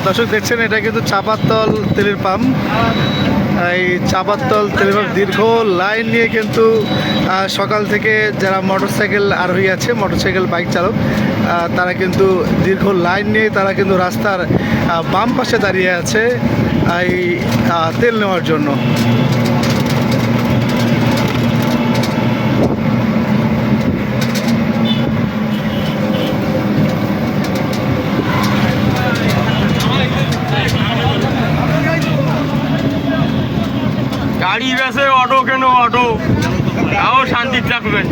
দর্শক দেখছেন এটা কিন্তু চাপাতল তেলের পাম্প। এই চাপাতল তেলের পাম্প দীর্ঘ লাইন নিয়ে কিন্তু সকাল থেকে যারা মোটরসাইকেল আরোহী আছে, মোটরসাইকেল বাইক চালক, তারা কিন্তু দীর্ঘ লাইন নিয়ে তারা কিন্তু রাস্তার বাম পাশে দাঁড়িয়ে আছে এই তেল নেওয়ার জন্য। গাড়ি বেসে অটো কেন, অটো তাও শান্তি থাকবেন।